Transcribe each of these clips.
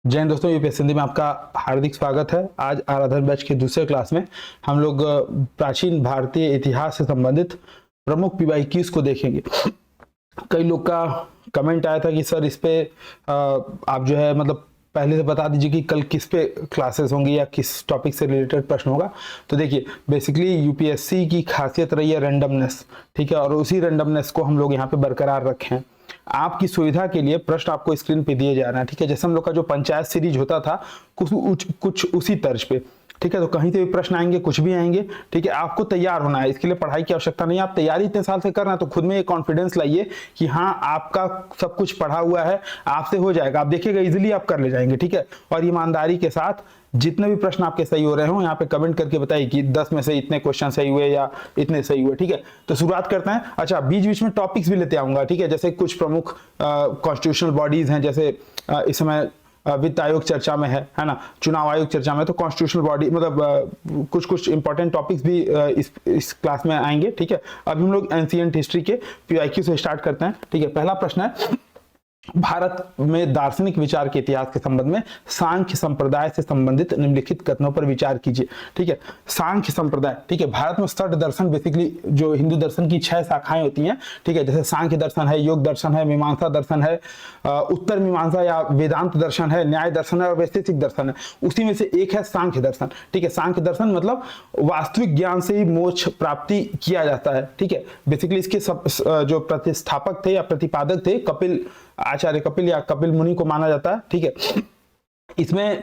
जय हिंद दोस्तों, यूपीएससी हिंदी में आपका हार्दिक स्वागत है। आज आराधन बैच के दूसरे क्लास में हम लोग प्राचीन भारतीय इतिहास से संबंधित प्रमुख पीवाईक्यूज को देखेंगे। कई लोग का कमेंट आया था कि सर इस पे आप जो है मतलब पहले से बता दीजिए कि कल किस पे क्लासेस होंगी या किस टॉपिक से रिलेटेड प्रश्न होगा। तो देखिए, बेसिकली यूपीएससी की खासियत रही है रैंडमनेस, ठीक है, और उसी रैंडमनेस को हम लोग यहाँ पे बरकरार रखे हैं। आपकी सुविधा के लिए प्रश्न आपको स्क्रीन पे दिए जा रहे हैं, ठीक है। जैसे हम लोग का जो पंचायत सीरीज होता था कुछ उसी तर्ज पे, ठीक है। तो कहीं से भी प्रश्न आएंगे, कुछ भी आएंगे, ठीक है। आपको तैयार होना है, इसके लिए पढ़ाई की आवश्यकता नहीं है। आप तैयारी इतने साल से कर रहे हैं तो खुद में ये कॉन्फिडेंस लाइए कि हाँ, आपका सब कुछ पढ़ा हुआ है, आपसे हो जाएगा। आप देखिएगा इजिली आप कर ले जाएंगे, ठीक है। और ईमानदारी के साथ जितने भी प्रश्न आपके सही हो रहे हो यहाँ पे कमेंट करके बताइए कि 10 में से इतने क्वेश्चन सही हुए या इतने सही हुए, ठीक है। तो शुरुआत करते हैं। अच्छा, बीच बीच में टॉपिक्स भी लेते आऊंगा, ठीक है। जैसे कुछ प्रमुख कॉन्स्टिट्यूशनल बॉडीज हैं, जैसे इस समय वित्त आयोग चर्चा में है ना, चुनाव आयोग चर्चा में, तो कॉन्स्टिट्यूशनल बॉडी मतलब कुछ इंपॉर्टेंट टॉपिक्स भी इस क्लास में आएंगे, ठीक है। अभी हम लोग एंशिएंट हिस्ट्री के पीवाईक्यू से स्टार्ट करते हैं, ठीक है। पहला प्रश्न है, भारत में दार्शनिक विचार के इतिहास के संबंध में सांख्य संप्रदाय से संबंधित निम्नलिखित कथनों पर विचार कीजिए, ठीक है। सांख्य संप्रदाय, ठीक है। भारत में षट दर्शन, बेसिकली जो हिंदू दर्शन की 6 शाखाएं होती हैं, ठीक है। जैसे सांख्य दर्शन है, योग दर्शन है, मीमांसा दर्शन है, उत्तर मीमांसा या वेदांत दर्शन है, न्याय दर्शन है और वैशेषिक दर्शन है। उसी में से एक है सांख्य दर्शन, ठीक है। सांख्य दर्शन मतलब वास्तविक ज्ञान से ही मोक्ष प्राप्ति किया जाता है, ठीक है। बेसिकली इसके जो प्रतिष्ठापक थे या प्रतिपादक थे आचार्य कपिल या कपिल मुनि को माना जाता है, ठीक है। इसमें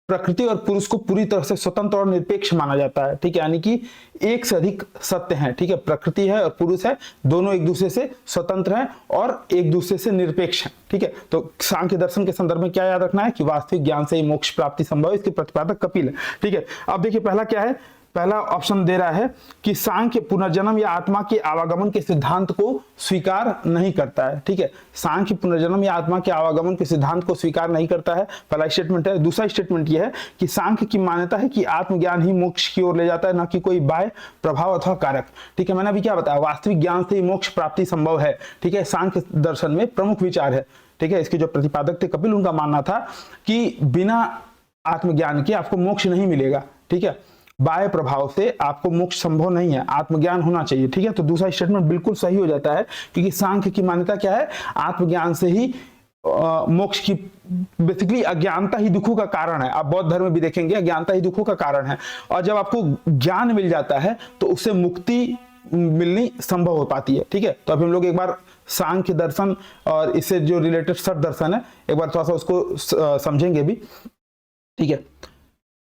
प्रकृति और पुरुष को पूरी तरह से स्वतंत्र और निरपेक्ष माना जाता है, ठीक है। यानी कि एक से अधिक सत्य हैं, ठीक है। प्रकृति है और पुरुष है, दोनों एक दूसरे से स्वतंत्र हैं और एक दूसरे से निरपेक्ष हैं, ठीक है। तो सांख्य दर्शन के संदर्भ में क्या याद रखना है कि वास्तविक ज्ञान से ही मोक्ष प्राप्ति संभव है। इसके प्रतिपादक कपिल है, ठीक है। अब देखिए पहला क्या है, पहला ऑप्शन दे रहा है कि सांख्य पुनर्जन्म या आत्मा के आवागमन के सिद्धांत को स्वीकार नहीं करता है, ठीक है। सांख्य पुनर्जन्म या आत्मा के आवागमन के सिद्धांत को स्वीकार नहीं करता है, पहला स्टेटमेंट है। दूसरा स्टेटमेंट यह है कि सांख्य की मान्यता है कि आत्मज्ञान ही मोक्ष की ओर ले जाता है, न कि कोई बाह्य प्रभाव अथवा कारक, ठीक है। मैंने अभी क्या बताया, वास्तविक ज्ञान से ही मोक्ष प्राप्ति संभव है, ठीक है। सांख्य दर्शन में प्रमुख विचार है, ठीक है। इसके जो प्रतिपादक थे कपिल, उनका मानना था कि बिना आत्मज्ञान के आपको मोक्ष नहीं मिलेगा, ठीक है। बाह्य प्रभाव से आपको मोक्ष संभव नहीं है, आत्मज्ञान होना चाहिए, ठीक है। तो दूसरा स्टेटमेंट बिल्कुल सही हो जाता है, क्योंकि सांख्य की मान्यता क्या है, आत्मज्ञान से ही मोक्ष की, बेसिकली अज्ञानता ही दुखों का कारण है। आप बौद्ध धर्म में भी देखेंगे अज्ञानता ही दुखों का कारण है, और जब आपको ज्ञान मिल जाता है तो उससे मुक्ति मिलनी संभव हो पाती है, ठीक है। तो अभी हम लोग एक बार सांख्य दर्शन और इससे जो रिलेटेड षट दर्शन है एक बार थोड़ा सा उसको समझेंगे भी, ठीक है।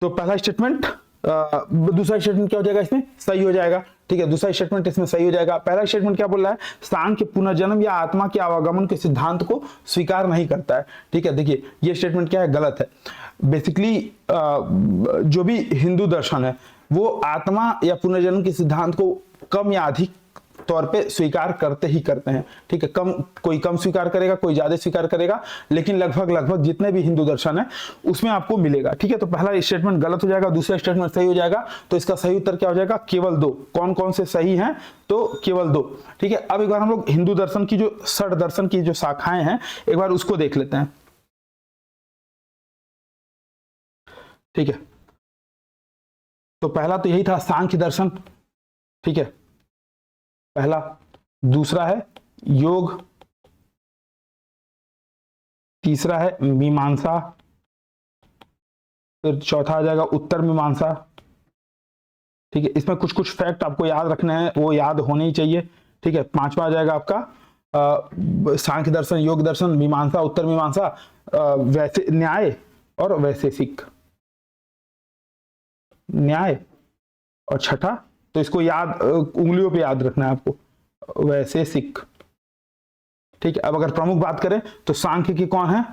तो पहला स्टेटमेंट, दूसरा स्टेटमेंट क्या हो जाएगा, इसमें सही हो जाएगा, ठीक है। दूसरा स्टेटमेंट इसमें सही हो जाएगा। पहला स्टेटमेंट क्या बोल रहा है, सांख्य पुनर्जन्म या आत्मा के आवागमन के सिद्धांत को स्वीकार नहीं करता है, ठीक है। देखिए ये स्टेटमेंट क्या है, गलत है। बेसिकली जो भी हिंदू दर्शन है वो आत्मा या पुनर्जन्म के सिद्धांत को कम या अधिक तौर पे स्वीकार करते ही करते हैं, ठीक है। कोई कम स्वीकार करेगा, कोई ज्यादा स्वीकार करेगा, लेकिन लगभग जितने भी हिंदू दर्शन है उसमें आपको मिलेगा, ठीक है। तो पहला स्टेटमेंट गलत हो जाएगा, दूसरा स्टेटमेंट सही हो जाएगा। तो इसका सही उत्तर क्या हो जाएगा, केवल 2। कौन कौन से सही हैं, तो केवल 2, ठीक है। अब एक बार हम लोग हिंदू दर्शन की जो षट दर्शन की जो शाखाएं हैं एक बार उसको देख लेते हैं, ठीक है। तो पहला तो यही था सांख्य दर्शन, ठीक है, पहला। दूसरा है योग, तीसरा है मीमांसा, फिर चौथा आ जाएगा उत्तर मीमांसा, ठीक है। इसमें कुछ फैक्ट आपको याद रखने हैं, वो याद होने ही चाहिए, ठीक है। पांचवा आ जाएगा आपका सांख्य दर्शन, योग दर्शन, मीमांसा, उत्तर मीमांसा, वैसे न्याय और वैशेषिक न्याय, और छठा तो इसको याद उंगलियों पे याद रखना है आपको, वैशेषिक, ठीक है। अब अगर प्रमुख बात करें तो सांख्य के कौन है,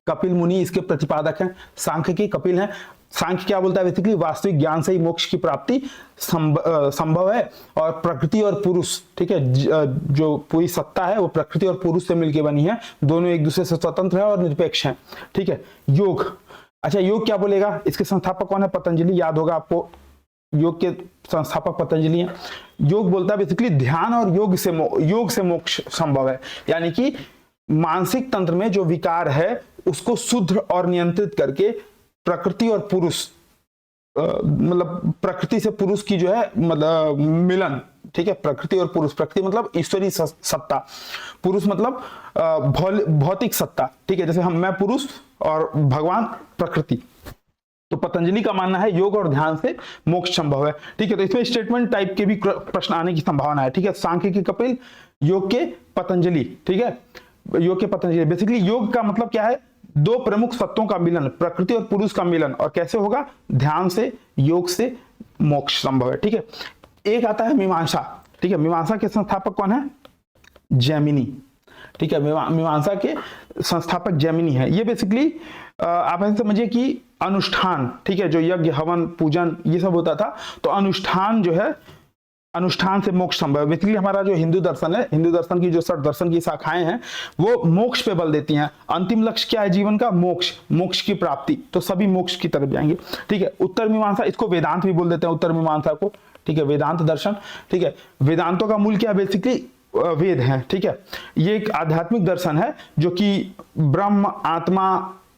कपिल मुनि इसके प्रतिपादक हैं, सांख्य के कपिल हैं। सांख्य क्या बोलता है, बेसिकली वास्तविक ज्ञान से ही मोक्ष की प्राप्ति संभव है, और प्रकृति और पुरुष, ठीक है, जो पूरी सत्ता है वो प्रकृति और पुरुष से मिलकर बनी है, दोनों एक दूसरे से स्वतंत्र है और निरपेक्ष हैं, ठीक है। योग, अच्छा योग क्या बोलेगा, इसके संस्थापक कौन है, पतंजलि, याद होगा आपको, योग के संस्थापक पतंजलि हैं। योग बोलता है बेसिकली ध्यान और योग से मोक्ष संभव है, यानी कि मानसिक तंत्र में जो विकार है उसको शुद्ध और नियंत्रित करके प्रकृति और पुरुष मतलब प्रकृति से पुरुष की जो है मतलब मिलन, ठीक है, प्रकृति और पुरुष, प्रकृति मतलब ईश्वरीय सत्ता, पुरुष मतलब भौतिक सत्ता, ठीक है, जैसे मैं पुरुष और भगवान प्रकृति। तो पतंजलि का मानना है योग और ध्यान से मोक्ष संभव है, ठीक है। तो इसमें स्टेटमेंट टाइप के भी प्रश्न आने की संभावना है, ठीक है। सांख्य के कपिल, योग के पतंजलि, ठीक है, योग के पतंजलि। बेसिकली योग का मतलब क्या है, दो प्रमुख सत्तों का मिलन, प्रकृति और पुरुष का मिलन, और कैसे होगा, ध्यान से, योग से मोक्ष संभव है, ठीक है। एक आता है मीमांसा, ठीक है, मीमांसा के संस्थापक कौन है, जैमिनी, ठीक है, मीमांसा के संस्थापक जैमिनी है। ये बेसिकली आप ऐसे समझिए कि अनुष्ठान, ठीक है, जो यज्ञ हवन पूजन ये सब होता था, तो अनुष्ठान जो है, अनुष्ठान से मोक्ष संभव है। बेसिकली हमारा जो हिंदू दर्शन है, हिंदू दर्शन की जो 60 दर्शन की शाखाएं हैं वो मोक्ष पे बल देती हैं। अंतिम लक्ष्य क्या है जीवन का, मोक्ष, मोक्ष की प्राप्ति, तो सभी मोक्ष की तरफ जाएंगे, ठीक है। उत्तर मीमांसा, इसको वेदांत भी बोल देते हैं उत्तर मीमांसा को, ठीक है, वेदांत दर्शन, ठीक है। वेदांतों का मूल क्या है, बेसिकली वेद है, ठीक है। ये एक आध्यात्मिक दर्शन है जो कि ब्रह्म आत्मा,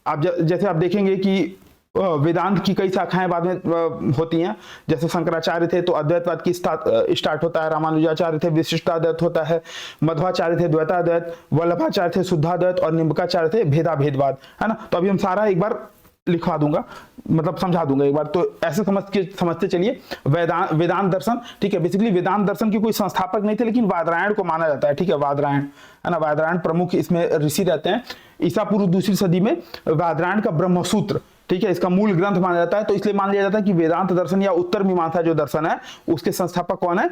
आप जैसे आप देखेंगे कि वेदांत की कई शाखाएं बाद में होती हैं, जैसे शंकराचार्य थे तो अद्वैतवाद की स्टार्ट होता है, रामानुजाचार्य थे विशिष्टाद्वैत होता है, मध्वाचार्य थे द्वैताद्वैत, वल्लभाचार्य थे शुद्धाद्वैत और निम्बकाचार्य थे भेदाभेदवाद, है ना। तो अभी हम सारा एक बार लिखवा दूंगा, मतलब समझा दूंगा एक बार, तो ऐसे समझते चलिए। वेदांत दर्शन, ठीक है, बेसिकली वेदांत दर्शन के कोई संस्थापक नहीं थे, लेकिन वादरायण को माना जाता है, ठीक है, वादरायण, है ना, वादरायण प्रमुख इसमें ऋषि रहते हैं। ईसा पूर्व 2री सदी में वादरायण का ब्रह्मसूत्र, ठीक है, इसका मूल ग्रंथ माना जाता है। तो इसलिए मान लिया जाता है कि वेदांत दर्शन या उत्तर मीमांसा जो दर्शन है उसके संस्थापक कौन है,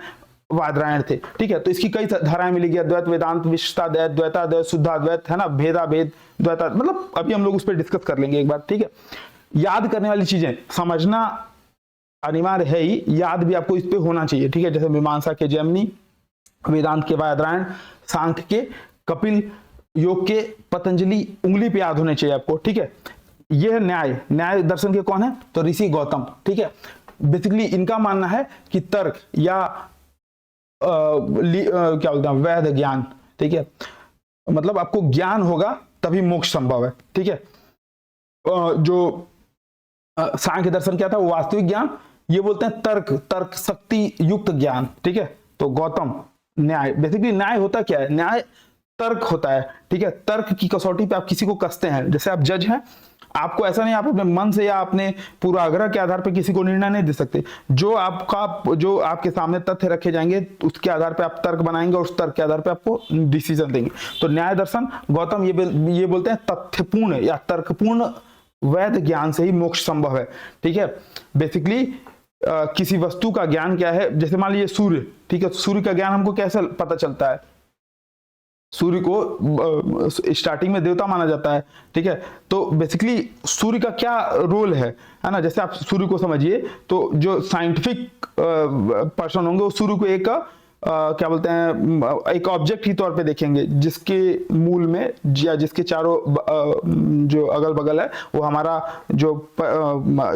वादरायण थे, ठीक है। तो इसकी कई धाराएं मिलेगी, अद्वैत वेदांत, विशिष्टाद्वैत, द्वैताद्वैत, शुद्धाद्वैत, है ना, भेदाभेद, द्वैता, मतलब अभी हम लोग उस पर डिस्कस कर लेंगे एक बार, ठीक है। याद करने वाली चीजें समझना अनिवार्य है ही, याद भी आपको इस पे होना चाहिए, ठीक है। जैसे मीमांसा के जैमिनी, वेदांत के वादरायण, सांख्य के कपिल, योग के पतंजलि, उंगली पे याद होने चाहिए आपको, ठीक है। ये है न्याय, न्याय दर्शन के कौन है, तो ऋषि गौतम, ठीक है। बेसिकली इनका मानना है कि तर्क या क्या बोलते हैं, वैध ज्ञान, ठीक है, मतलब आपको ज्ञान होगा तभी मोक्ष संभव है, ठीक है। जो सांख्य दर्शन क्या था, वो वास्तविक ज्ञान, ये बोलते हैं तर्क शक्ति युक्त ज्ञान, ठीक है। तो गौतम न्याय, बेसिकली न्याय होता क्या है, न्याय तर्क होता है, ठीक है। तर्क की कसौटी पे आप किसी को कसते हैं, जैसे आप जज हैं, आपको ऐसा नहीं आप अपने मन से या अपने पूर्वाग्रह के आधार पर किसी को निर्णय नहीं दे सकते, जो आपके सामने तथ्य रखे जाएंगे उसके आधार पर आप तर्क बनाएंगे और उस तर्क के आधार पर आपको डिसीजन देंगे। तो न्याय दर्शन गौतम ये बोलते हैं तथ्यपूर्ण या तर्कपूर्ण वैध ज्ञान से ही मोक्ष संभव है, ठीक है। बेसिकली किसी वस्तु का ज्ञान क्या है, जैसे मान लीजिए सूर्य, ठीक है, सूर्य का ज्ञान हमको कैसे पता चलता है, सूर्य को स्टार्टिंग में देवता माना जाता है, ठीक है। तो बेसिकली सूर्य का क्या रोल है ना, जैसे आप सूर्य को समझिए, तो जो साइंटिफिक पर्सन होंगे वो सूर्य को एक क्या बोलते हैं, एक ऑब्जेक्ट की तौर पे देखेंगे, जिसके मूल में या जिसके चारों जो अगल बगल है वो हमारा जो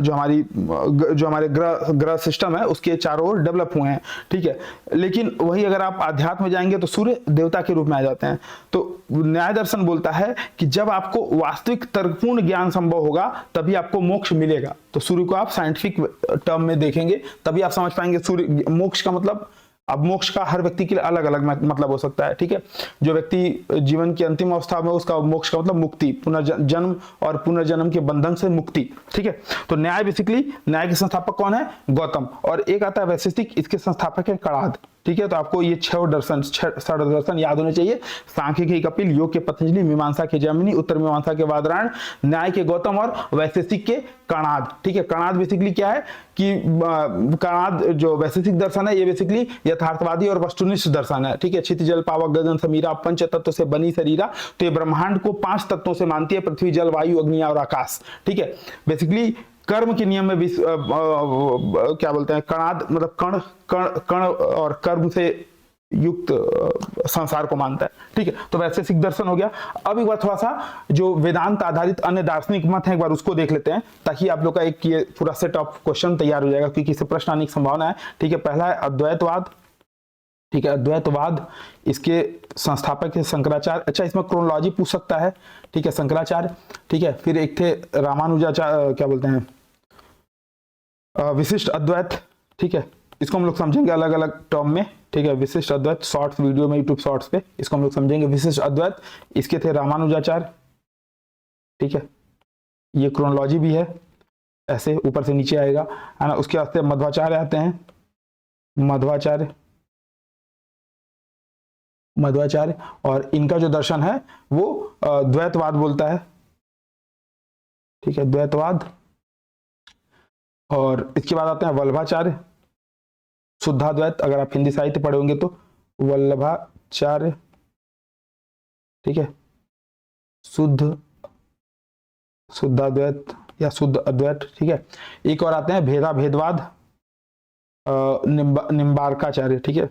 हमारे ग्रह सिस्टम है उसके चारों ओर डेवलप हुए हैं, ठीक है। लेकिन वही अगर आप आध्यात्म में जाएंगे तो सूर्य देवता के रूप में आ जाते हैं। तो न्याय दर्शन बोलता है कि जब आपको वास्तविक तर्कपूर्ण ज्ञान संभव होगा तभी आपको मोक्ष मिलेगा। तो सूर्य को आप साइंटिफिक टर्म में देखेंगे तभी आप समझ पाएंगे सूर्य मोक्ष का मतलब। अब मोक्ष का हर व्यक्ति के लिए अलग अलग मतलब हो सकता है, ठीक है। जो व्यक्ति जीवन की अंतिम अवस्था में, उसका मोक्ष का मतलब मुक्ति, पुनर्जन्म और पुनर्जन्म के बंधन से मुक्ति, ठीक है। तो न्याय, बेसिकली न्याय के संस्थापक कौन है, गौतम। और एक आता है वैशेषिक, इसके संस्थापक है कणाद, ठीक है। तो आपको ये 6 दर्शन याद होने चाहिए, सांख्य के कपिल, योग के पतंजलि, मीमांसा के जैमिनी, उत्तर मीमांसा के वादरायण, न्याय के गौतम और वैशेषिक के कणाद, ठीक है। कणाद बेसिकली क्या है कि कणाद जो वैशेषिक दर्शन है ये बेसिकली यथार्थवादी और वस्तुनिष्ठ दर्शन है, ठीक है। क्षिति जल पावक गगन समीरा, पंच तत्व से बनी शरीरा। तो ये ब्रह्मांड को 5 तत्वों से मानती है, पृथ्वी जल वायु अग्नि और आकाश, ठीक है। बेसिकली कर्म के नियम में भी क्या बोलते हैं, कणाद मतलब कण और कर्म से युक्त संसार को मानता है, ठीक है। तो वैशेषिक दर्शन हो गया। अब एक बार थोड़ा सा जो वेदांत आधारित अन्य दार्शनिक मत है एक बार उसको देख लेते हैं, ताकि आप लोग का एक ये पूरा सेट ऑफ क्वेश्चन तैयार हो जाएगा, क्योंकि इससे प्रश्न आने की संभावना है, ठीक है। पहला है अद्वैतवाद, ठीक है। द्वैतवाद, इसके संस्थापक है शंकराचार्य। अच्छा, इसमें क्रोनोलॉजी पूछ सकता है, ठीक है, शंकराचार्य। ठीक है, फिर एक थे रामानुजाचार्य, क्या बोलते हैं, विशिष्ट अद्वैत। ठीक है, इसको हम लोग समझेंगे अलग अलग टर्म में। ठीक है, विशिष्ट अद्वैत शॉर्ट्स वीडियो में, यूट्यूब शॉर्ट्स पे इसको हम लोग समझेंगे। विशिष्ट अद्वैत, इसके थे रामानुजाचार्य। ठीक है, ये क्रोनोलॉजी भी है, ऐसे ऊपर से नीचे आएगा, है ना। उसके बाद मध्वाचार्य आते हैं, मध्वाचार्य, और इनका जो दर्शन है वो द्वैतवाद बोलता है। ठीक है, द्वैतवाद। और इसके बाद आते हैं वल्लभाचार्य, शुद्धाद्वैत। अगर आप हिंदी साहित्य पढ़े होंगे तो वल्लभाचार्य। ठीक है, शुद्धाद्वैत या शुद्ध अद्वैत। ठीक है, एक और आते हैं भेदवाद, निम्बार्काचार्य। ठीक है,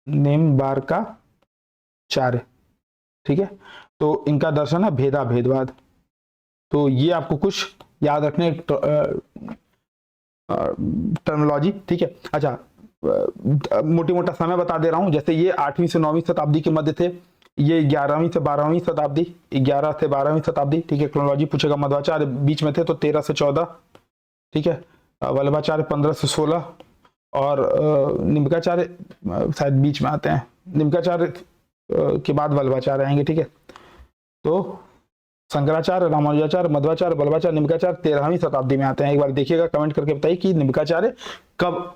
निम्बार्काचार्य। ठीक है, तो इनका दर्शन है भेदवाद। तो ये आपको कुछ याद रखने टर्मिनोलॉजी। ठीक है, अच्छा, मोटी मोटा समय बता दे रहा हूं। जैसे ये 8वीं से 9वीं शताब्दी के मध्य थे, ये 11वीं से 12वीं शताब्दी, 11 से 12वीं शताब्दी। ठीक है, क्रोनोलॉजी पूछेगा। मध्वाचार्य बीच में थे तो 13 से 14। ठीक है, वल्लभाचार्य 15 से 16, और निम्बार्काचार्य शायद बीच में आते हैं। निम्बार्काचार्य के बाद वल्लभाचार्य आएंगे। ठीक है, तो शंकराचार्य, रामानुजाचार्य, मध्वाचार्य, वल्लभाचार्य, निम्बार्काचार्य 13वीं शताब्दी में आते हैं। एक बार देखिएगा, कमेंट करके बताइए कि निम्बार्काचार्य कब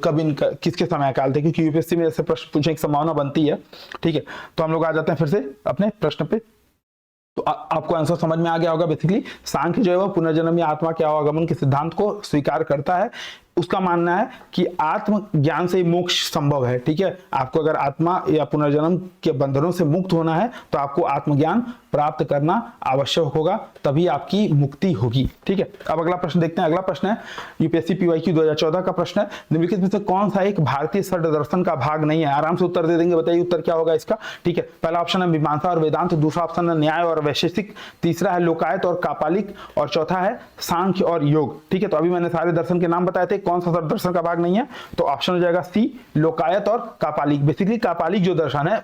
कब इनका किसके समय काल थे, क्योंकि यूपीएससी में ऐसे प्रश्न पूछने की संभावना बनती है। ठीक है, तो हम लोग आ जाते हैं फिर से अपने प्रश्न पे। तो आपको आंसर समझ में आ गया होगा। बेसिकली सांख्य जो है वो पुनर्जन्म या आत्मा के आवागमन के सिद्धांत को स्वीकार करता है। उसका मानना है कि आत्म ज्ञान से मोक्ष संभव है। ठीक है, आपको अगर आत्मा या पुनर्जन्म के बंधनों से मुक्त होना है तो आपको आत्मज्ञान प्राप्त करना आवश्यक होगा, तभी आपकी मुक्ति होगी। ठीक है, अब अगला प्रश्न देखते हैं। अगला प्रश्न है यूपीएससी पीवाईक्यू 2014 का प्रश्न है, निम्नलिखित में से कौन सा एक भारतीय षड दर्शन का भाग नहीं है? आराम से उत्तर दे देंगे, बताइए उत्तर क्या होगा इसका। ठीक है, पहला ऑप्शन है मीमांसा और वेदांत, दूसरा ऑप्शन है न्याय और वैशेषिक, तीसरा है लोकायत और कापालिक, और चौथा है सांख्य और योग। ठीक है, तो अभी मैंने सारे दर्शन के नाम बताए थे, कौन सा दर्शन का भाग नहीं है, तो ऑप्शन हो जाएगा सी, लोकायत और कापालिक। बेसिकली कापालिक जो दर्शन है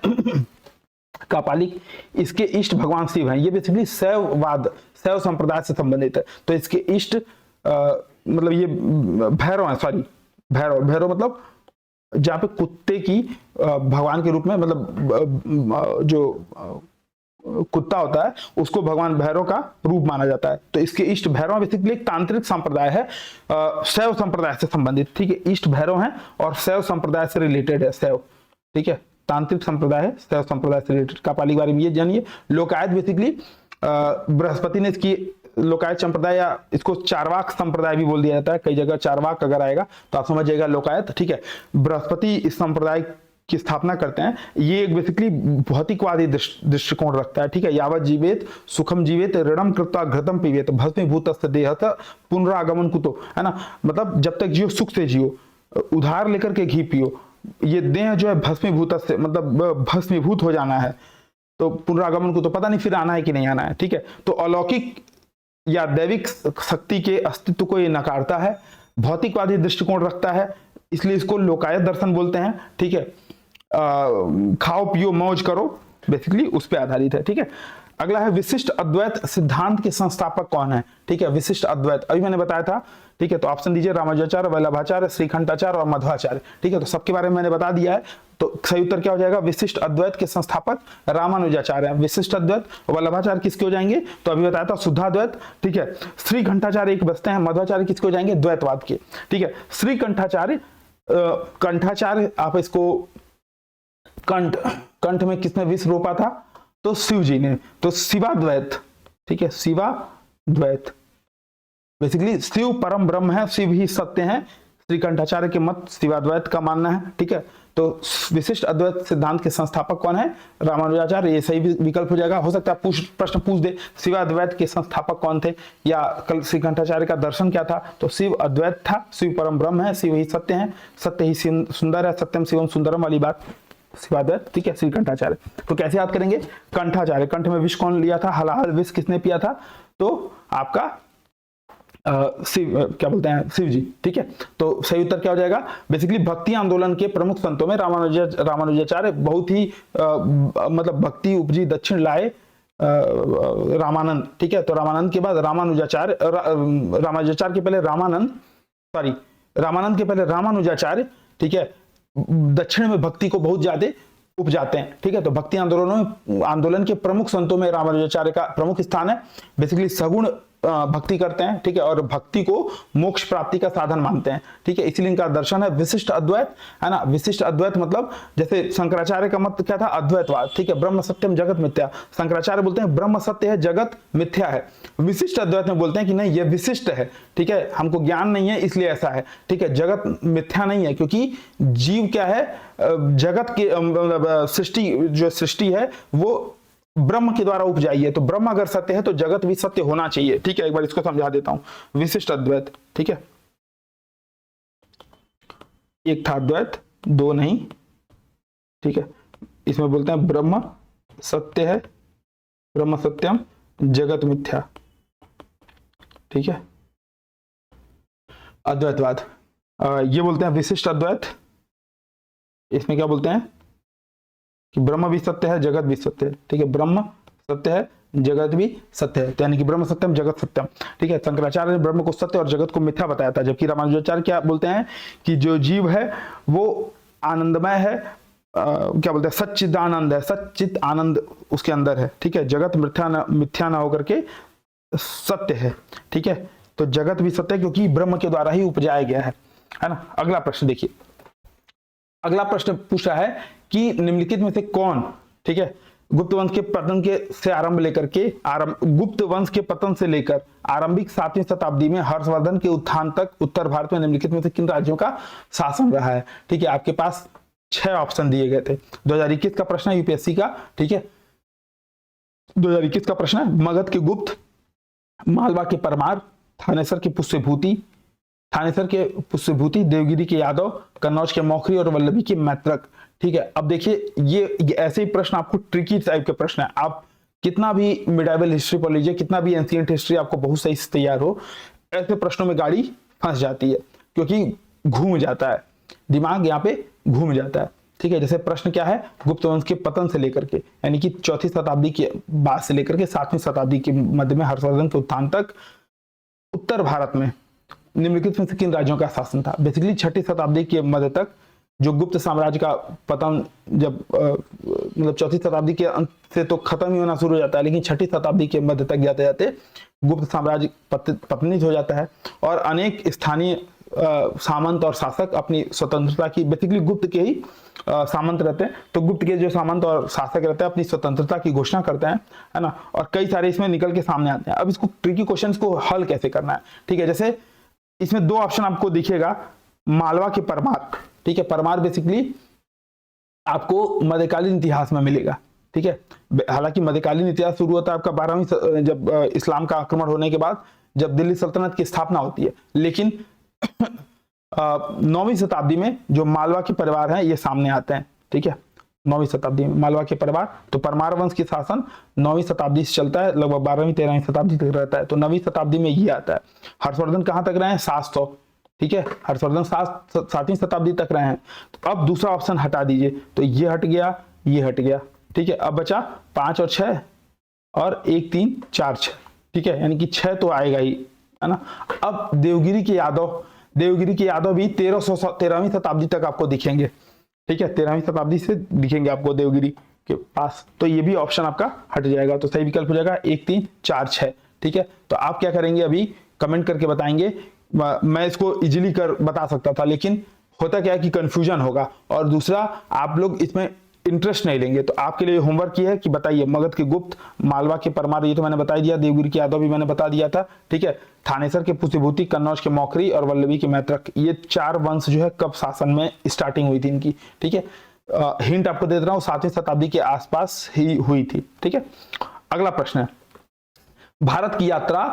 कापालिक, इसके इष्ट भगवान शिव हैं। ये बेसिकली शैववाद, शैव संप्रदाय से संबंधित है। तो इसके इष्ट मतलब ये भैरव है, सॉरी भैरव मतलब जहां पे कुत्ते की भगवान के रूप में, मतलब जो कुत्ता होता है उसको भगवान भैरव का रूप माना जाता है। तो इसके इष्ट भैरव बेसिकली एक तांत्रिक संप्रदाय है, शैव संप्रदाय से संबंधित। ठीक है, इष्ट भैरव हैं और शैव संप्रदाय से रिलेटेड है शैव। ठीक है, तांत्रिक संप्रदाय है, शैव संप्रदाय से रिलेटेड। कापालिक बारे में ये जानिए। लोकायत बेसिकली बृहस्पति ने इसकी लोकायत संप्रदाय, या इसको चारवाक संप्रदाय भी बोल दिया जाता है, कई जगह चारवाक अगर आएगा तो आप समझ जाएगा लोकायत। ठीक है, बृहस्पति इस संप्रदाय की स्थापना करते हैं। ये एक बेसिकली भौतिकवादी दृष्टिकोण रखता है। ठीक है, यावत जीवेत सुखम जीवेत ऋणम कृत्वा घृतम पीवेत भस्मीभूतस्य देहत पुनरागमन कुतो, है ना। मतलब जब तक जियो सुख से जियो, उधार लेकर के घी पियो। ये देह जो है भस्मीभूत से, मतलब भस्मीभूत हो जाना है, तो पुनरागमन को तो पता नहीं फिर आना है कि नहीं आना है। ठीक है, तो अलौकिक या दैविक शक्ति के अस्तित्व को ये नकारता है, भौतिकवादी दृष्टिकोण रखता है, इसलिए इसको लोकायत दर्शन बोलते हैं। ठीक है, खाओ पियो मौज करो, बेसिकली उस पर आधारित है। ठीक है, अगला है विशिष्ट अद्वैत सिद्धांत के संस्थापक कौन है? ठीक है, विशिष्ट अद्वैत अभी मैंने बताया था। ठीक है, तो ऑप्शन दीजिए रामानुजाचार्य, वल्लभाचार्य, श्रीकंठाचार्य और मध्वाचार्य। ठीक है, तो सबके बारे में मैंने बता दिया है, तो सही उत्तर क्या हो जाएगा? विशिष्ट अद्वैत के संस्थापक रामानुजाचार्य हैं। विशिष्ट अद्वैत, वल्लभाचार्य किसके हो जाएंगे? तो अभी बताया था शुद्धाद्वैत। ठीक है, श्रीकंठाचार्य एक बचते हैं, मध्वाचार्य किसके हो जाएंगे? द्वैतवाद के। ठीक है, श्रीकंठाचार्य, कंठाचार्य आप इसको कंठ में किसने विष रोपा था? तो शिव जी ने, तो शिवाद्वैत। ठीक है, शिवाद्वैत बेसिकली शिव परम ब्रह्म है, शिव ही सत्य है। श्रीकंठाचार्य के मत शिवाद्वैत का मानना है। ठीक है, तो विशिष्ट अद्वैत सिद्धांत के संस्थापक कौन है? रामानुजाचार्य। ये सही विकल्प हो जाएगा। हो सकता है प्रश्न पूछ दे शिवाद्वैत के संस्थापक कौन थे, या कल श्रीकंठाचार्य का दर्शन क्या था? तो शिव अद्वैत था, शिव परम ब्रह्म है, शिव ही सत्य है, सत्य ही सुंदर है, सत्यम शिवम सुंदरम वाली बात शिवाद्वैत। ठीक है, श्रीकंठाचार्य। तो कैसे याद करेंगे? कंठाचार्य, कंठ में विष कौन लिया था? हलाहल विष किसने पिया था? तो आपका शिव क्या बोलते हैं, शिव जी। ठीक है, तो सही उत्तर क्या हो जाएगा? बेसिकली भक्ति आंदोलन के प्रमुख संतों में रामानुजाचार्य बहुत ही मतलब भक्ति उपजी दक्षिण लाए रामानंद। ठीक है, तो रामानंद के बाद रामानुजाचार्य, रामानुजाचार्य के पहले रामानंद, सॉरी रामानंद के पहले रामानुजाचार्य। ठीक है, दक्षिण में भक्ति को बहुत ज्यादा उपजाते हैं। ठीक है, तो भक्ति आंदोलन के प्रमुख संतों में रामानुजाचार्य का प्रमुख स्थान है। बेसिकली सगुण भक्ति करते हैं। ठीक है, और भक्ति को मोक्ष प्राप्ति का साधन मानते हैं। ठीक है, इसीलिए इनका दर्शन है विशिष्ट अद्वैत, है ना। विशिष्ट अद्वैत मतलब जैसे शंकराचार्य का मत क्या था? अद्वैतवाद। ठीक है, ब्रह्म सत्यम जगत मिथ्या। शंकराचार्य बोलते हैं ब्रह्म सत्य है, जगत मिथ्या है। विशिष्ट अद्वैत में बोलते हैं कि नहीं, ये विशिष्ट है। ठीक है, हमको ज्ञान नहीं है इसलिए ऐसा है। ठीक है, जगत मिथ्या नहीं है, क्योंकि जीव क्या है, जगत के सृष्टि, जो सृष्टि है वो ब्रह्म के द्वारा उपजाई है। तो ब्रह्म अगर सत्य है तो जगत भी सत्य होना चाहिए। ठीक है, एक बार इसको समझा देता हूं। विशिष्ट अद्वैत, ठीक है, एक था अद्वैत, दो नहीं। ठीक है, इसमें बोलते हैं ब्रह्म सत्य है, ब्रह्म सत्यम जगत मिथ्या। ठीक है, अद्वैतवाद, ये बोलते हैं विशिष्ट अद्वैत। इसमें क्या बोलते हैं कि ब्रह्म भी सत्य है, जगत भी सत्य है। ठीक है, ब्रह्म सत्य है, जगत भी सत्य है, तो यानी कि ब्रह्म सत्यम जगत सत्यम। ठीक है, शंकराचार्य ने ब्रह्म को सत्य और जगत को मिथ्या बताया था, जबकि रामानुजाचार्य क्या बोलते हैं कि जो जीव है वो आनंदमय है, क्या बोलते हैं, सच्चिदानंद है, सच्चित आनंद उसके अंदर है। ठीक है, जगत मिथ्या ना होकर के सत्य है। ठीक है, तो जगत भी सत्य है क्योंकि ब्रह्म के द्वारा ही उपजाया गया है ना। अगला प्रश्न देखिए, अगला प्रश्न पूछा है कि निम्नलिखित में से कौन, ठीक है, गुप्त वंश के पतन के से आरंभ लेकर के गुप्त वंश के पतन से लेकर आरंभिक 7वीं शताब्दी में हर्षवर्धन के उत्थान तक उत्तर भारत में निम्नलिखित में से किन राज्यों का शासन रहा है? ठीक है, आपके पास 6 ऑप्शन दिए गए थे। 2021 का प्रश्न है यूपीएससी का। ठीक है, 2021 का प्रश्न है मगध के गुप्त, मालवा के परमार, थानेसर के पुष्यभूति, देवगिरी के यादव, कन्नौज के मौखरी और वल्लभी के मैत्रक। ठीक है, अब देखिए ये ऐसे ही प्रश्न आपको ट्रिकी टाइप के प्रश्न है। आप कितना भी मिडाइवल हिस्ट्री पढ़ लीजिए, कितना भी एंशिएंट हिस्ट्री आपको बहुत सही से तैयार हो, ऐसे प्रश्नों में गाड़ी फंस जाती है, क्योंकि घूम जाता है दिमाग, यहाँ पे घूम जाता है। ठीक है, जैसे प्रश्न क्या है, गुप्त वंश के पतन से लेकर के, यानी कि 4वीं शताब्दी के बाद से लेकर के 7वीं शताब्दी के मध्य में हर्षवर्धन के उत्थान तक उत्तर भारत में निम्नलिखित में से किन राज्यों का शासन था? बेसिकली 6वीं शताब्दी के मध्य तक जो गुप्त साम्राज्य का पतन, जब मतलब 4वीं शताब्दी के अंत से तो खत्म ही होना शुरू हो जाता है, लेकिन 6वीं शताब्दी के मध्य तक जाते जाते गुप्त साम्राज्य पतनित हो जाता है और अनेक स्थानीय सामंत और शासक अपनी स्वतंत्रता की, बेसिकली गुप्त के ही सामंत रहते हैं, तो गुप्त के जो सामंत और शासक रहते हैं अपनी स्वतंत्रता की घोषणा करते हैं, है ना, और कई सारे इसमें निकल के सामने आते हैं। अब इसको ट्रिकी क्वेश्चंस को हल कैसे करना है? ठीक है, जैसे इसमें 2 ऑप्शन आपको दिखेगा, मालवा के परमार। ठीक है, परमार बेसिकली आपको मध्यकालीन इतिहास में मिलेगा। ठीक है, हालांकि मध्यकालीन इतिहास शुरू होता है आपका 12वीं, जब इस्लाम का आक्रमण होने के बाद, जब दिल्ली सल्तनत की स्थापना होती है, लेकिन 9वीं शताब्दी में जो मालवा के परिवार हैं ये सामने आते हैं। ठीक है, 9वीं शताब्दी में मालवा के परिवार, तो परमार वंश की शासन 9वीं शताब्दी से चलता है, लगभग 12वीं-13वीं शताब्दी तक रहता है, तो 9वीं शताब्दी में ये आता है। हर्षवर्धन कहां तक रहे हैं? 700। ठीक है, हर्षवर्धन 7वीं शताब्दी तक रहे हैं। तो अब दूसरा ऑप्शन हटा दीजिए, तो ये हट गया, ये हट गया। ठीक है, अब बचा 5 और 6 और 1 3 4 6। ठीक है, यानी कि 6 तो आएगा ही, है ना। अब देवगिरी के यादव भी 13वीं शताब्दी तक आपको दिखेंगे। ठीक है, 13वीं शताब्दी से दिखेंगे आपको देवगिरी के पास, तो ये भी ऑप्शन आपका हट जाएगा। तो सही विकल्प हो जाएगा 1 3 4 6। ठीक है, तो आप क्या करेंगे, अभी कमेंट करके बताएंगे। मैं इसको इजीली बता सकता था, लेकिन होता क्या है कि कंफ्यूजन होगा, और दूसरा आप लोग इसमें इंटरेस्ट नहीं लेंगे। तो आपके लिए होमवर्क ये है कि बताइए, मगध के गुप्त, मालवा के परमार ये तो मैंने बता दिया, देवगिरी के यादव भी मैंने बता दिया था। ठीक है, थानेसर के पुष्यभूति, कन्नौज के मौखरी और वल्लभी के मैत्रक, ये 4 वंश जो है कब शासन में स्टार्टिंग हुई थी इनकी। ठीक है, हिंट आपको दे रहा हूं, 7वीं शताब्दी के आसपास ही हुई थी। ठीक है, अगला प्रश्न है, भारत की यात्रा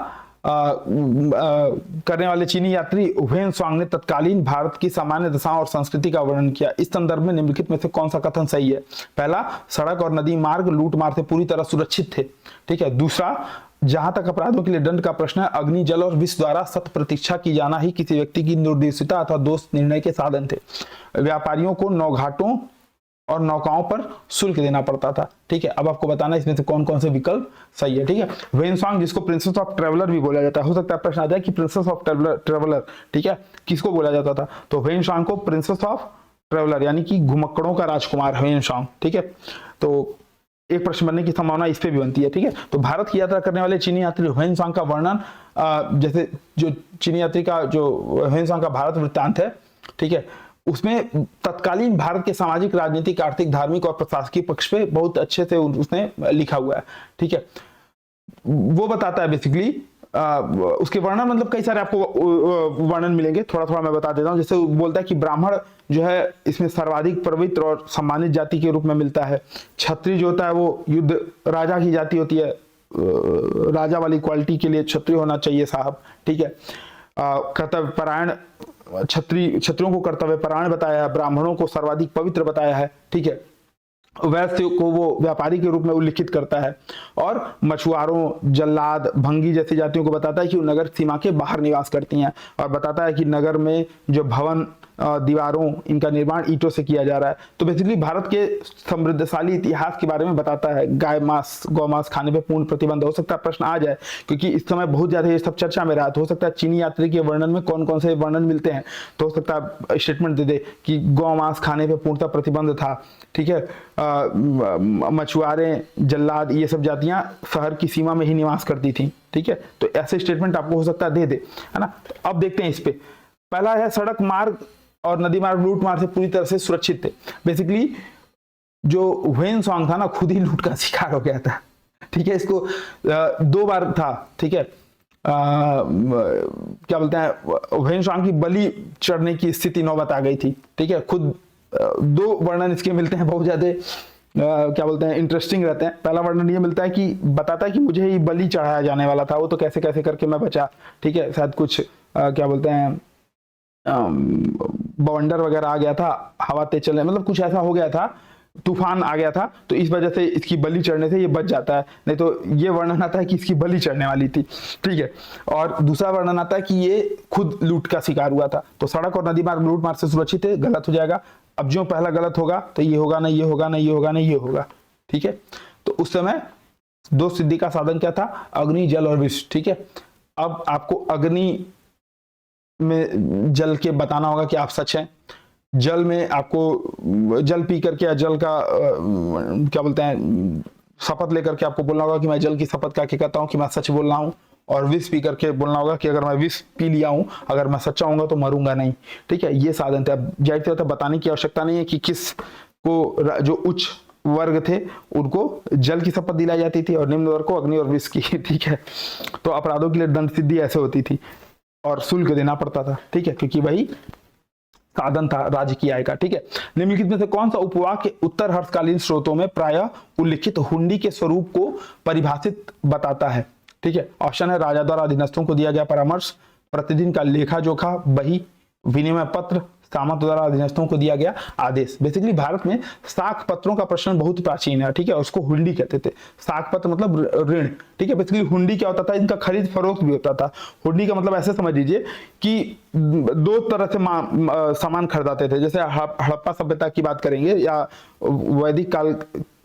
करने वाले चीनी यात्री हुएन त्सांग ने तत्कालीन भारत की सामान्य दशाओं और संस्कृति का वर्णन किया। इस संदर्भ में निम्नलिखित में से कौन सा कथन सही है? पहला, सड़क और नदी मार्ग लूटमार से पूरी तरह सुरक्षित थे। ठीक है। दूसरा, जहां तक अपराधों के लिए दंड का प्रश्न है, अग्नि, जल और विष द्वारा सत प्रतीक्षा की जाना ही किसी व्यक्ति की निर्दोषिता अथवा दोष निर्णय के साधन थे। व्यापारियों को नौघाटों और नौकाओं पर शुल्क देना पड़ता था। ठीक है। अब आपको बताना इसमें से कौन कौन से विकल्प सही है। ठीक है। हुएन त्सांग, जिसको प्रिंसेस ऑफ ट्रेवलर भी बोला जाता है, हो सकता है प्रश्न आ जाए कि प्रिंसेस ऑफ ट्रेवलर, ठीक है, किसको बोला जाता था? तो हुएन त्सांग को प्रिंसेस ऑफ ट्रेवलर यानी कि घुमक्कड़ों का राजकुमार हुएन त्सांग। ठीक है। तो एक प्रश्न बनने की संभावना इस पे भी बनती है। ठीक है। तो भारत की यात्रा करने वाले चीनी यात्री हुएन त्सांग का वर्णन, जैसे जो चीनी यात्री का जो हुएन त्सांग का भारत वृत्तांत है, ठीक है, उसमें तत्कालीन भारत के सामाजिक, राजनीतिक, आर्थिक, धार्मिक और प्रशासकीय पक्ष पे बहुत अच्छे से उसने लिखा हुआ है। ठीक है। वो बताता है बेसिकली उसके वर्णन, मतलब कई सारे आपको वर्णन मिलेंगे, थोड़ा थोड़ा मैं बता देता हूँ। जैसे बोलता है कि ब्राह्मण जो है इसमें सर्वाधिक पवित्र और सम्मानित जाति के रूप में मिलता है। क्षत्रिय जो होता है वो युद्ध राजा की जाति होती है, राजा वाली क्वालिटी के लिए क्षत्रिय होना चाहिए साहब। ठीक है। कर्तव्य परायण, क्षत्रियों को कर्तव्य परायण बताया है, ब्राह्मणों को सर्वाधिक पवित्र बताया है। ठीक है। वैश्य को वो व्यापारी के रूप में उल्लिखित करता है, और मछुआरों, जल्लाद, भंगी जैसी जातियों को बताता है कि वो नगर सीमा के बाहर निवास करती हैं, और बताता है कि नगर में जो भवन, दीवारों, इनका निर्माण ईंटों से किया जा रहा है। तो बेसिकली भारत के समृद्धशाली इतिहास के बारे में बताता है। गाय मांस, गौ मांस खाने पे पूर्ण प्रतिबंध, हो सकता है प्रश्न आ जाए क्योंकि इस समय बहुत ज्यादा ये सब चर्चा में रहा। तो हो सकता है चीनी यात्री के वर्णन में कौन कौन से वर्णन मिलते हैं, तो हो सकता है स्टेटमेंट दे दे कि गौ मांस खाने पे पूर्णतः प्रतिबंध था। ठीक है। मछुआरे, जल्लाद, ये सब जातियां शहर की सीमा में ही निवास करती थी। ठीक है। तो ऐसे स्टेटमेंट आपको हो सकता है दे दे, है ना। अब देखते हैं इस पे। पहला है, सड़क मार्ग और नदी मार्ग लूट मार से पूरी तरह से सुरक्षित थे। बेसिकली जो हुएन त्सांग था ना, खुद ही लूट का शिकार हो गया था। ठीक है। इसको 2 बार था। ठीक है। क्या बोलते हैं, हुएन त्सांग की बलि चढ़ने की स्थिति नौबत आ गई थी। ठीक है। खुद 2 वर्णन इसके मिलते हैं, बहुत ज्यादा क्या बोलते हैं इंटरेस्टिंग रहते हैं। पहला वर्णन ये मिलता है कि बताता है कि मुझे ही बलि चढ़ाया जाने वाला था, वो तो कैसे कैसे करके मैं बचा। ठीक है। शायद कुछ क्या बोलते हैं बवंडर वगैरह आ गया था, हवा तेज चलने, मतलब कुछ ऐसा हो गया था, तूफान आ गया था, तो इस वजह से इसकी बलि चढ़ने से ये बच जाता है। नहीं तो ये वर्णन आता है कि इसकी बलि चढ़ने वाली थी। ठीक है। और दूसरा वर्णन आता है कि ये खुद लूट का शिकार हुआ था। तो सड़क और नदी मार्ग लूट मार से सुरक्षित है, गलत हो जाएगा। अब जो पहला गलत होगा तो ये होगा ना, ये होगा ना, ये होगा ना, ये होगा। ठीक है। तो उस समय 2 सिद्धि का साधन क्या था? अग्नि, जल और विष। ठीक है। अब आपको अग्नि में जल के बताना होगा कि आप सच हैं। जल में आपको जल पी करके या जल का क्या बोलते हैं शपथ लेकर के आपको बोलना होगा कि मैं जल की शपथ करके कहता हूं कि मैं सच बोल रहा हूं। और विष पी करके बोलना होगा कि अगर मैं विष पी लिया हूं, अगर मैं सच्चा हूंगा तो मरूंगा नहीं। ठीक है। ये साधन थे। अब जाहिर सी बात है, बताने की आवश्यकता नहीं है कि किस को जो उच्च वर्ग थे उनको जल की शपथ दिलाई जाती थी और निम्न वर्ग को अग्नि और विष की। ठीक है। तो अपराधों के लिए दंड सिद्धि ऐसे होती थी और शुल्क देना पड़ता था। ठीक है। क्योंकि वही साधन था राज्य की आय का। ठीक है। निम्नलिखित में से कौन सा उपवाक्य उत्तर हर्षकालीन स्रोतों में प्रायः उल्लिखित हुंडी के स्वरूप को परिभाषित बताता है? ठीक है। ऑप्शन है, राजा द्वारा अधीनस्थों को दिया गया परामर्श, प्रतिदिन का लेखा जोखा, बही, विनिमय पत्र, सामंत द्वारा अधीनस्थों को दिया गया आदेश। बेसिकली भारत में साख पत्रों का प्रचलन बहुत प्राचीन है। ठीक है। उसको हुंडी कहते थे। साख पत्र मतलब ऋण। ठीक है। बेसिकली हुंडी क्या होता था, इनका खरीद फरोख्त भी होता था। हुंडी का मतलब ऐसे समझ लीजिए कि 2 तरह से सामान खरीदाते थे। जैसे हड़प्पा सभ्यता की बात करेंगे या वैदिक काल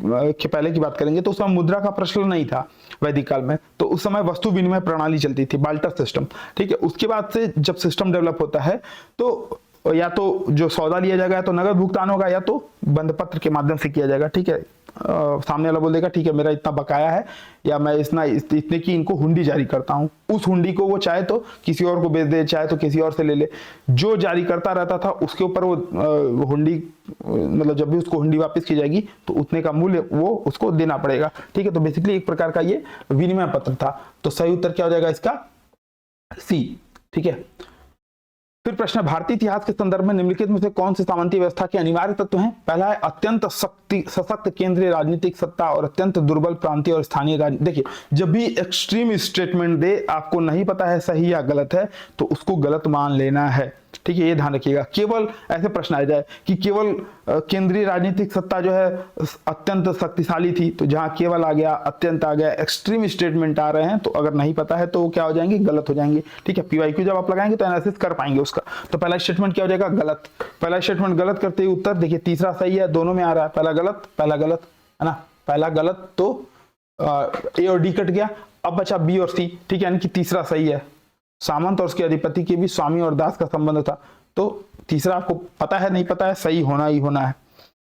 के पहले की बात करेंगे तो उस समय मुद्रा का प्रचलन नहीं था वैदिक काल में। तो उस समय वस्तु विनिमय प्रणाली चलती थी, बाल्टर सिस्टम। ठीक है। उसके बाद से जब सिस्टम डेवलप होता है तो या तो जो सौदा लिया जाएगा तो नगद भुगतान होगा या तो बंद पत्र के माध्यम से किया जाएगा। ठीक है। सामने वाला बोल देगा ठीक है मेरा इतना बकाया है या मैं इतने की इनको हुंडी जारी करता हूं। उस हुंडी को वो चाहे तो किसी और को बेच दे, चाहे तो किसी और से ले ले। जो जारी करता रहता था उसके ऊपर वो हुंडी, मतलब जब भी उसको हुंडी वापस की जाएगी तो उतने का मूल्य वो उसको देना पड़ेगा। ठीक है। तो बेसिकली एक प्रकार का ये विनिमय पत्र था। तो सही उत्तर क्या हो जाएगा इसका? सी। ठीक है। फिर प्रश्न है, भारतीय इतिहास के संदर्भ में निम्नलिखित में से कौन सी सामंती व्यवस्था के अनिवार्य तत्व हैं? पहला है अत्यंत सशक्त केंद्रीय राजनीतिक सत्ता और अत्यंत दुर्बल प्रांतीय और स्थानीय राजनीति। देखिए, जब भी एक्सट्रीम स्टेटमेंट दे, आपको नहीं पता है सही या गलत है, तो उसको गलत मान लेना है, ठीक है, ये ध्यान रखिएगा। केवल ऐसे प्रश्न आ जाए कि केवल केंद्रीय राजनीतिक सत्ता जो है अत्यंत शक्तिशाली थी, तो जहां केवल आ गया, अत्यंत आ गया, एक्सट्रीम स्टेटमेंट आ रहे हैं, तो अगर नहीं पता है तो वो क्या हो जाएंगे? गलत हो जाएंगे, ठीक है। पीवाईक्यू जब आप लगाएंगे तो एनालिसिस कर पाएंगे उसका। तो पहला स्टेटमेंट क्या हो जाएगा? गलत। पहला स्टेटमेंट गलत करते ही उत्तर देखिए, तीसरा सही है, दोनों में आ रहा है, पहला गलत, पहला गलत, है ना, पहला गलत, तो ए और डी कट गया, अब बचा बी और सी, ठीक है, यानी कि तीसरा सही है। सामंत और उसके अधिपति के भी स्वामी और दास का संबंध था, तो तीसरा आपको पता है, नहीं पता है, सही होना ही होना है।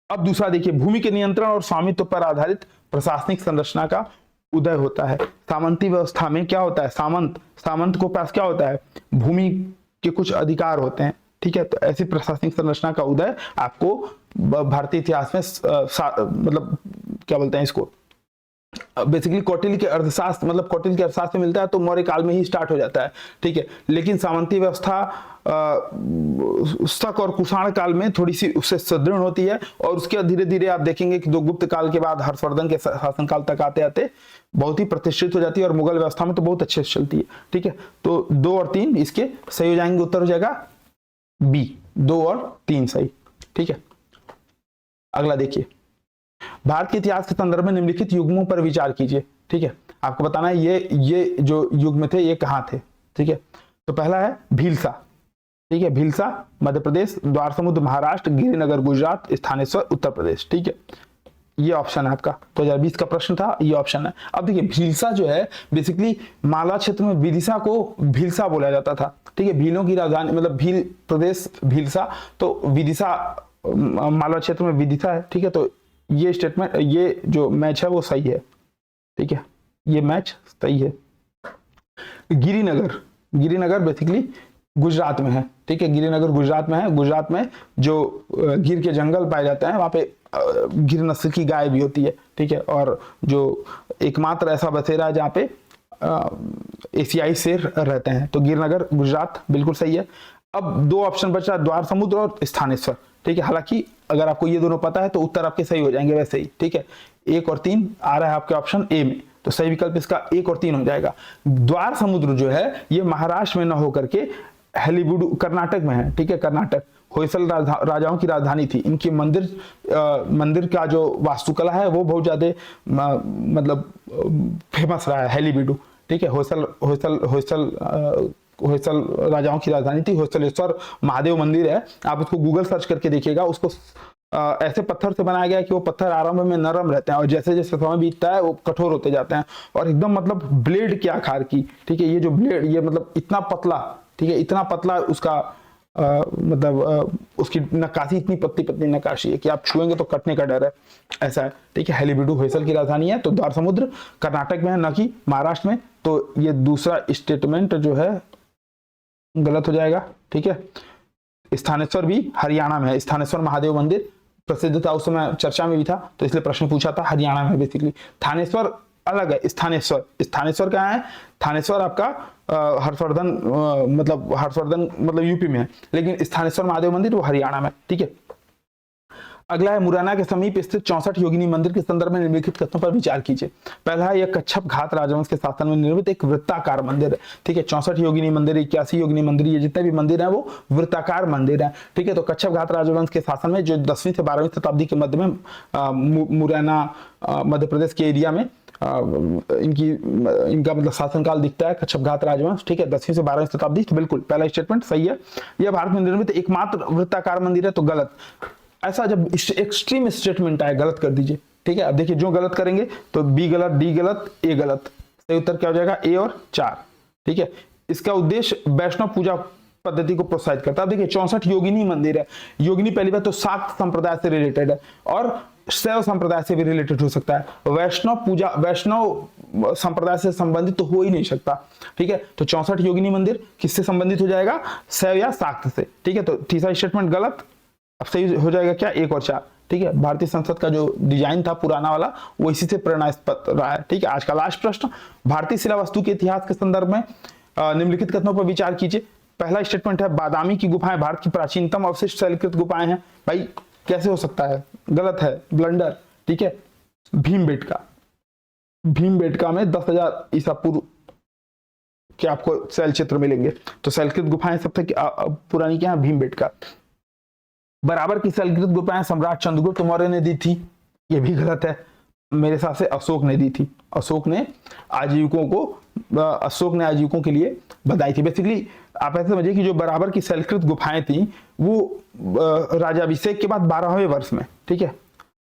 अब दूसरा देखिए, भूमि के नियंत्रण और स्वामित्व पर आधारित प्रशासनिक संरचना का उदय होता है। सामंती व्यवस्था में क्या होता है? सामंत को पास क्या होता है? भूमि के कुछ अधिकार होते हैं, ठीक है। तो ऐसी प्रशासनिक संरचना का उदय आपको भारतीय इतिहास में मतलब क्या बोलते हैं इसको, बेसिकली कौटिल्य के अर्थशास्त्र, मतलब कौटिल्य के अर्थशास्त्र में मिलता है, तो मौर्य काल में ही स्टार्ट हो जाता है, ठीक है। लेकिन सामंती व्यवस्था शक और कुषाण काल में थोड़ी सी उससे सुदृढ़ होती है, और उसके धीरे धीरे आप देखेंगे कि 2 गुप्त काल के बाद हर्षवर्धन के शासनकाल तक आते आते बहुत ही प्रतिष्ठित हो जाती है, और मुगल व्यवस्था में तो बहुत अच्छे से चलती है, ठीक है। तो 2 और 3 इसके सही हो जाएंगे, उत्तर हो जाएगा बी, 2 और 3 सही, ठीक है। अगला देखिए, भारत के इतिहास के संदर्भ में निम्नलिखित युग्मों पर विचार कीजिए, ठीक है। आपको बताना है ये जो युग्म थे ये कहाँ थे, ठीक है। तो पहला है भीलसा, ठीक है, भीलसा मध्य प्रदेश, द्वार समुद्र महाराष्ट्र, गिरिनगर गुजरात, स्थानेश्वर उत्तर प्रदेश, ठीक है। ये ऑप्शन है आपका, 2020 का प्रश्न था, ये ऑप्शन है। अब देखिए, भीलसा जो है बेसिकली मालवा क्षेत्र में विदिशा को भीलसा बोला जाता था, ठीक है, भीलों की राजधानी, मतलब भील प्रदेश भीलसा, तो विदिशा मालवा क्षेत्र में विदिशा है, ठीक है। तो ये स्टेटमेंट, ये जो मैच है वो सही है, ठीक है, ये मैच सही है। गिरिनगर बेसिकली गुजरात में है, ठीक है, गिरिनगर गुजरात में है। गुजरात में जो गिर के जंगल पाए जाते हैं, वहां पे गिर नस्ल की गाय भी होती है, ठीक है, और जो एकमात्र ऐसा बसेरा है जहाँ पे एशियाई शेर रहते हैं। तो गिरनगर गुजरात बिल्कुल सही है। अब 2 ऑप्शन बचा, द्वार समुद्र और स्थानेश्वर, ठीक है। हालांकि अगर आपको ये दोनों पता है तो उत्तर आपके सही हो जाएंगे वैसे ही, ठीक है। 1 और 3 आ रहा है आपके ऑप्शन ए में, तो सही विकल्प इसका 1 और 3 हो जाएगा। द्वार समुद्र जो है ये महाराष्ट्र में न होकर के हेलीबुड कर्नाटक में है, ठीक है, कर्नाटक। होयसल राजाओं की राजधानी थी। इनकी मंदिर का जो वास्तुकला है वो बहुत ज्यादा मतलब फेमस रहा है, हेलीबीडू, ठीक है। होयसल राजाओं की राजधानी थी। होयसलेश्वर महादेव मंदिर है, आप उसको गूगल सर्च करके देखिएगा। उसको ऐसे पत्थर से बनाया गया है कि वो पत्थर आरंभ में नरम रहते हैं और जैसे जैसे समय बीतता है वो कठोर होते जाते हैं, और एकदम मतलब ब्लेड के आकार की, ठीक है। ये जो ब्लेड, ये मतलब इतना पतला, ठीक है, इतना पतला उसका उसकी नक्काशी इतनी पतली पतली नक्काशी है कि आप छुएंगे तो कटने का डर है, ऐसा है, ठीक है। हेलीबीडू होयसल की राजधानी है। तो द्वार समुद्र कर्नाटक में है, न कि महाराष्ट्र में। तो ये दूसरा स्टेटमेंट जो है गलत हो जाएगा, ठीक है। स्थानेश्वर भी हरियाणा में है। स्थानेश्वर महादेव मंदिर प्रसिद्ध था, उस समय चर्चा में भी था, तो इसलिए प्रश्न पूछा था, हरियाणा में बेसिकली। थानेश्वर अलग है। स्थानेश्वर कहाँ है? थानेश्वर आपका हर्षवर्धन मतलब यूपी में है, लेकिन स्थानेश्वर महादेव मंदिर वो हरियाणा में, ठीक है। अगला है, मुरैना के समीप स्थित 64 योगिनी मंदिर के संदर्भ में निम्नलिखित कथनों पर विचार कीजिए। पहला है, यह कच्छप घात राजवंश के शासन में निर्मित एक वृत्ताकार मंदिर है, ठीक है। 64 योगिनी मंदिर, 81 योगिनी मंदिर, ये जितने भी मंदिर हैं वो वृत्ताकार मंदिर हैं, ठीक है। तो कच्छप घात राजवंश के शासन में जो 10वीं से 12वीं शताब्दी के मध्य में मुरैना मध्य प्रदेश के एरिया में इनका मतलब शासनकाल दिखता है, कच्छप घात राजवंश, ठीक है, 10वीं से 12वीं शताब्दी। तो बिल्कुल पहला स्टेटमेंट सही है। यह भारत में निर्मित एकमात्र वृत्ताकार मंदिर है, तो गलत। ऐसा जब एक्सट्रीम स्टेटमेंट आए गलत कर दीजिए, ठीक है। अब देखिए, जो गलत करेंगे तो बी गलत, डी गलत, ए गलत। सही उत्तर क्या हो जाएगा? ए और 4, ठीक है। इसका उद्देश्य वैष्णव पूजा पद्धति को प्रोत्साहित करता है। अब देखिए, 64 योगिनी मंदिर है। योगिनी पहली बात तो शाक्त संप्रदाय से रिलेटेड है और शैव संप्रदाय से भी रिलेटेड हो सकता है। वैष्णव संप्रदाय से संबंधित तो हो ही नहीं सकता, ठीक है। तो 64 योगिनी मंदिर किससे संबंधित हो जाएगा? शैव या शाक्त से, ठीक है। तो तीसरा स्टेटमेंट गलत। अब सही हो जाएगा क्या? 1 और 4, ठीक है। भारतीय संसद का जो डिजाइन था पुराना वाला, वो इसी से प्रेरणास्पद रहा है, ठीक है। आज का लास्ट प्रश्न, भारतीय शिला वस्तु के इतिहास के संदर्भ में निम्नलिखित कथनों पर विचार कीजिए। पहला स्टेटमेंट है बादामी की गुफाएं भारत की प्राचीनतम अवशिष्ट शैलकृत गुफाएं हैं। भाई कैसे हो सकता है, गलत है, ब्लंडर। ठीक है, भीमबेटका में 10,000 ईसा पूर्व के आपको शैल चित्र मिलेंगे। तो शैलकृत गुफाएं सबसे पुरानी क्या है, भीमबेटका। बराबर की शैलकृत गुफाएं सम्राट चंद्रगुप्त मौर्य ने दी थी, ये भी गलत है, मेरे हिसाब से अशोक ने दी थी। अशोक ने आजीविकों के लिए बनाई थी। बेसिकली आप ऐसे समझिए कि जो बराबर की शैलकृत गुफाएं थी वो राजाभिषेक के बाद 12वें वर्ष में, ठीक है,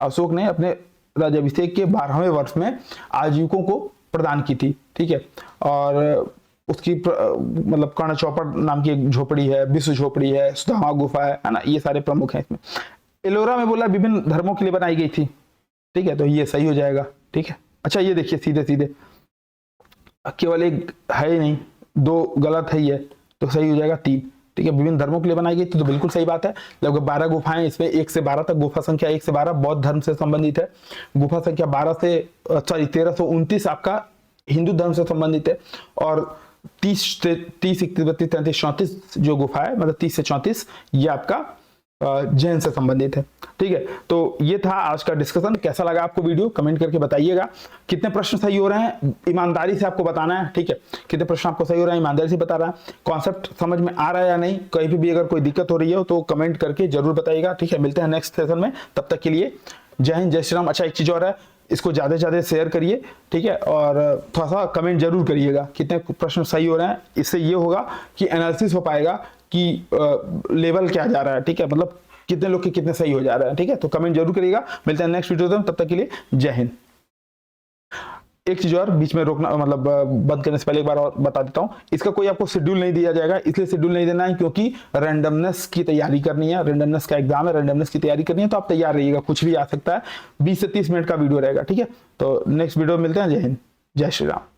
अशोक ने अपने राजाभिषेक के 12वें वर्ष में आजीविकों को प्रदान की थी। ठीक है, और उसकी मतलब कर्ण चौपड़ नाम की एक झोपड़ी है, विश्व झोपड़ी है, सुदामा गुफा है ना, ये सारे प्रमुख हैं इसमें। एलोरा में बोला विभिन्न धर्मों के लिए बनाई गई थी। ठीक है, तो ये सही हो जाएगा। ठीक है, अच्छा ये देखिए सीधे सीधे केवल एक है ही नहीं, 2 गलत है, ये तो सही हो जाएगा 3। ठीक है, विभिन्न धर्मों के लिए बनाई गई थी, तो बिल्कुल सही बात है। लगभग 12 गुफाएं इसमें 1 से 12 तक, गुफा संख्या 1 से 12 बौद्ध धर्म से संबंधित है। गुफा संख्या 1329 आपका हिंदू धर्म से संबंधित है। और 30, 31, 32, 33, 34 जो गुफा है, मतलब 30 से 34 ये आपका जैन से संबंधित है। ठीक है, तो ये था आज का डिस्कशन। कैसा लगा आपको वीडियो, कमेंट करके बताइएगा। कितने प्रश्न सही हो रहे हैं ईमानदारी से आपको बताना है। ठीक है, कितने प्रश्न आपको सही हो रहे हैं ईमानदारी से बता रहा है। कॉन्सेप्ट समझ में आ रहा है या नहीं, कहीं भी अगर कोई दिक्कत हो रही है तो कमेंट करके जरूर बताइएगा। ठीक है, मिलते हैं नेक्स्ट सेशन में, तब तक के लिए जय हिंद, जय श्री राम। अच्छा एक चीज और है, इसको ज्यादा से ज्यादा शेयर करिए। ठीक है, और थोड़ा सा कमेंट जरूर करिएगा कितने प्रश्न सही हो रहे हैं। इससे ये होगा कि एनालिसिस हो पाएगा कि लेवल क्या जा रहा है। ठीक है, मतलब कितने लोग के कितने सही हो जा रहा है। ठीक है, तो कमेंट जरूर करिएगा। मिलते हैं नेक्स्ट वीडियो में, तब तक के लिए जय हिंद। एक चीज और बीच में रोकना, मतलब बंद करने से पहले एक बार और बता देता हूं, इसका कोई आपको शेड्यूल नहीं दिया जाएगा। इसलिए शेड्यूल नहीं देना है क्योंकि रैंडमनेस की तैयारी करनी है, रैंडमनेस का एग्जाम है, रैंडमनेस की तैयारी करनी है, तो आप तैयार रहिएगा, कुछ भी आ सकता है। 20 से 30 मिनट का वीडियो रहेगा। ठीक है, तो नेक्स्ट वीडियो में मिलते हैं। जय हिंद, जय श्री राम।